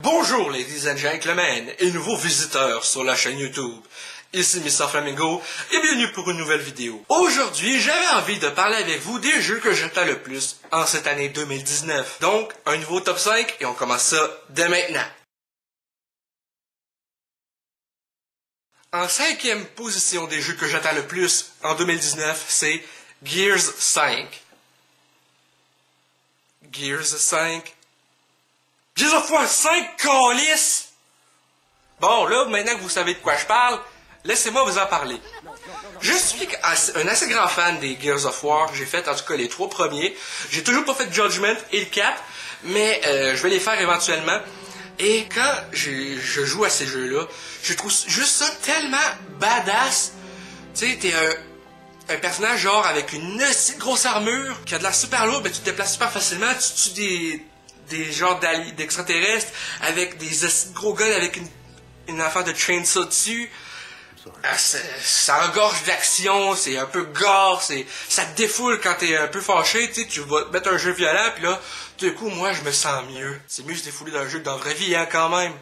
Bonjour ladies and gentlemen et nouveaux visiteurs sur la chaîne YouTube. Ici Mr Flamingo et bienvenue pour une nouvelle vidéo. Aujourd'hui, j'avais envie de parler avec vous des jeux que j'attends le plus en cette année 2019. Donc, un nouveau top 5 et on commence ça dès maintenant. En 5e position des jeux que j'attends le plus en 2019, c'est Gears 5. Gears 5. Gears of War 5, câlisse! Bon, là, maintenant que vous savez de quoi je parle, laissez-moi vous en parler. Je suis un assez grand fan des Gears of War. J'ai fait en tout cas les 3 premiers. J'ai toujours pas fait Judgment et le 4, mais je vais les faire éventuellement. Et quand je joue à ces jeux-là, je trouve juste ça tellement badass. Tu sais, t'es un personnage genre avec une si grosse armure, qui a de la super lourde, mais tu te déplaces super facilement, tu tues des genres d'extraterrestres avec des gros guns avec une affaire de chainsaw dessus. Ça regorge d'action, c'est un peu gore, ça te défoule quand t'es un peu fâché, tu vas te mettre un jeu violent, puis là, tout d'un coup, moi, je me sens mieux. C'est mieux se défouler d'un jeu que dans la vraie vie, hein, quand même.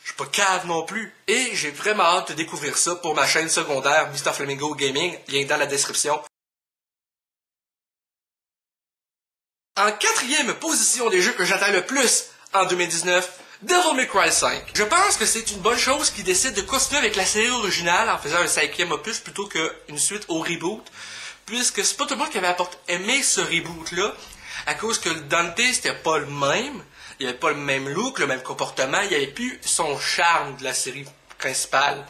Je suis pas cave non plus. Et j'ai vraiment hâte de découvrir ça pour ma chaîne secondaire, Mr Flamingo Gaming, lien dans la description. En 4e position des jeux que j'attends le plus en 2019, Devil May Cry 5. Je pense que c'est une bonne chose qu'ils décident de continuer avec la série originale en faisant un 5e opus plutôt qu'une suite au reboot, puisque c'est pas tout le monde qui avait aimé ce reboot-là, à cause que le Dante c'était pas le même, il avait pas le même look, le même comportement, il avait plus son charme de la série principale.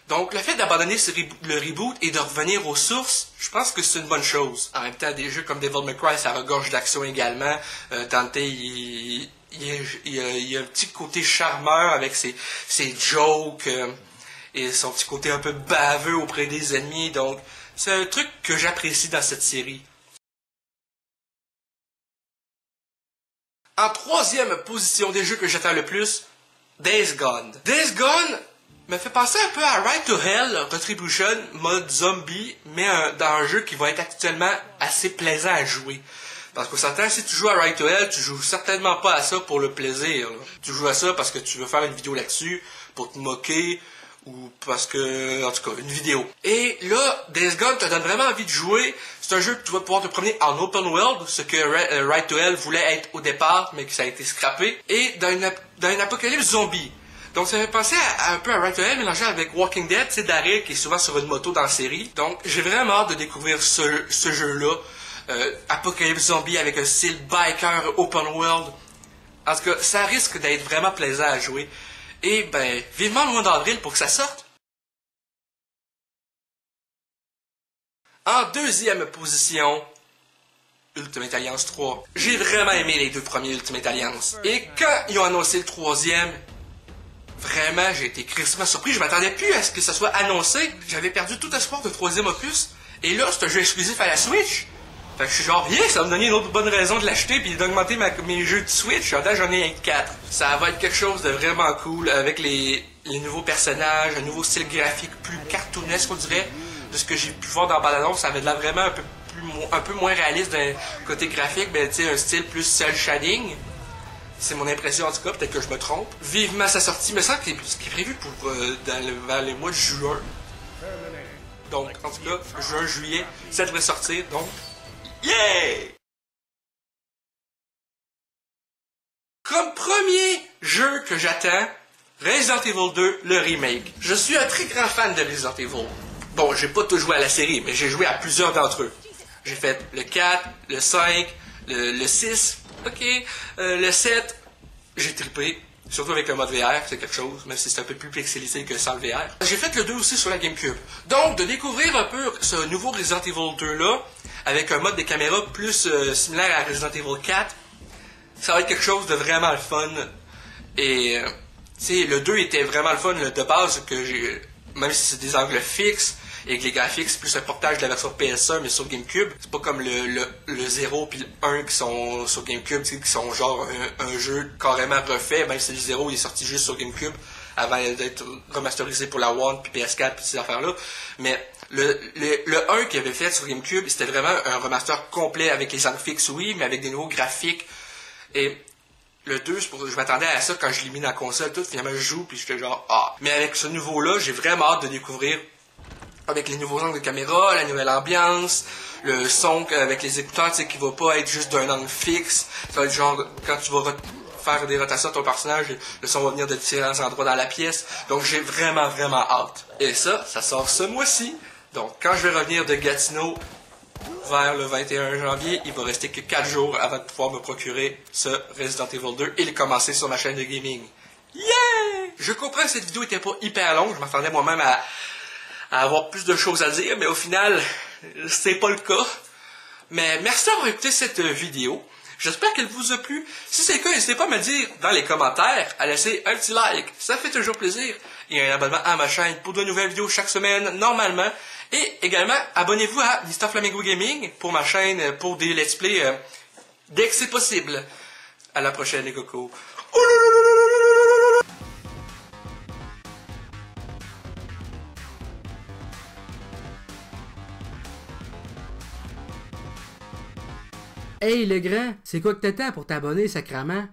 Donc, le fait d'abandonner le reboot et de revenir aux sources, je pense que c'est une bonne chose. En même temps, des jeux comme Devil May Cry, ça regorge d'action également. Dante, il y a un petit côté charmeur avec ses jokes et son petit côté un peu baveux auprès des ennemis. Donc, c'est un truc que j'apprécie dans cette série. En 3e position des jeux que j'attends le plus, Days Gone. Days Gone me fait penser un peu à Ride to Hell, Retribution, mode zombie, mais dans un jeu qui va être actuellement assez plaisant à jouer. Parce qu'on s'entend, si tu joues à Ride to Hell, tu joues certainement pas à ça pour le plaisir. Là. Tu joues à ça parce que tu veux faire une vidéo là-dessus, pour te moquer, ou parce que, en tout cas, une vidéo. Et là, Days Gone te donne vraiment envie de jouer. C'est un jeu que tu vas pouvoir te promener en open world, ce que Ride to Hell voulait être au départ, mais que ça a été scrappé, et dans une apocalypse zombie. Donc ça me fait penser un peu à Ride to Hell mélangé avec Walking Dead, c'est Daryl qui est souvent sur une moto dans la série. Donc j'ai vraiment hâte de découvrir ce jeu-là. Apocalypse zombie avec un style biker open world. En tout cas, ça risque d'être vraiment plaisant à jouer. Et ben, vivement le mois d'avril pour que ça sorte. En 2e position, Ultimate Alliance 3. J'ai vraiment aimé les 2 premiers Ultimate Alliance. Et quand ils ont annoncé le 3e, vraiment, j'ai été crissement surpris. Je m'attendais plus à ce que ça soit annoncé. J'avais perdu tout espoir de 3e opus. Et là, c'est un jeu exclusif à la Switch. Fait que je suis genre, yeah, ça va me donner une autre bonne raison de l'acheter puis d'augmenter mes jeux de Switch. En j'en ai 4. Ça va être quelque chose de vraiment cool avec les nouveaux personnages, un nouveau style graphique plus cartoonesque, on dirait. De ce que j'ai pu voir dans bande-annonce, ça avait de l'air vraiment un peu moins réaliste d'un côté graphique, mais tu sais, un style plus cel shading. C'est mon impression en tout cas, peut-être que je me trompe. Vivement sa sortie, me semble qu'il est prévu pour vers les mois de juin. Donc, en tout cas, juin, juillet, ça devrait sortir, donc, yeah! Comme premier jeu que j'attends, Resident Evil 2, le remake. Je suis un très grand fan de Resident Evil. Bon, j'ai pas tout joué à la série, mais j'ai joué à plusieurs d'entre eux. J'ai fait le 4, le 5, le 6... Ok, le 7, j'ai trippé, surtout avec le mode VR, c'est quelque chose, même si c'est un peu plus pixelisé que sans le VR. J'ai fait le 2 aussi sur la GameCube. Donc, de découvrir un peu ce nouveau Resident Evil 2-là, avec un mode de caméra plus similaire à Resident Evil 4, ça va être quelque chose de vraiment le fun. Et, tu sais, le 2 était vraiment le fun de base, même si c'est des angles fixes, et que les graphiques, c'est plus un portage de la version PS1, mais sur GameCube. C'est pas comme le 0 puis le 1 qui sont sur GameCube, qui sont genre un jeu carrément refait, même si le 0 il est sorti juste sur GameCube, avant d'être remasterisé pour la One puis PS4 puis ces affaires-là. Mais le 1 qu'il avait fait sur GameCube, c'était vraiment un remaster complet avec les angles fixes, oui, mais avec des nouveaux graphiques. Et Le 2, je m'attendais à ça quand je l'ai mis dans la console, tout, finalement je joue, puis j'étais genre, ah. Mais avec ce nouveau-là, j'ai vraiment hâte de découvrir, avec les nouveaux angles de caméra, la nouvelle ambiance, le son avec les écouteurs, tu sais, qui va pas être juste d'un angle fixe. Ça va être genre, quand tu vas faire des rotations de ton personnage, le son va venir de différents endroits dans la pièce. Donc j'ai vraiment, vraiment hâte. Et ça sort ce mois-ci. Donc quand je vais revenir de Gatineau, vers le 21 janvier, il va rester que 4 jours avant de pouvoir me procurer ce Resident Evil 2 et le commencer sur ma chaîne de gaming. Yeah! Je comprends que cette vidéo était pas hyper longue, je m'attendais moi-même à avoir plus de choses à dire, mais au final, c'est pas le cas. Mais merci d'avoir écouté cette vidéo. J'espère qu'elle vous a plu. Si c'est le cas, n'hésitez pas à me dire dans les commentaires, à laisser un petit like. Ça fait toujours plaisir. Et un abonnement à ma chaîne pour de nouvelles vidéos chaque semaine, normalement. Et également, abonnez-vous à Mr. Flamingo Gaming pour ma chaîne, pour des let's play dès que c'est possible. À la prochaine, les cocos. Hey le grand, c'est quoi que t'attends pour t'abonner, sacrament?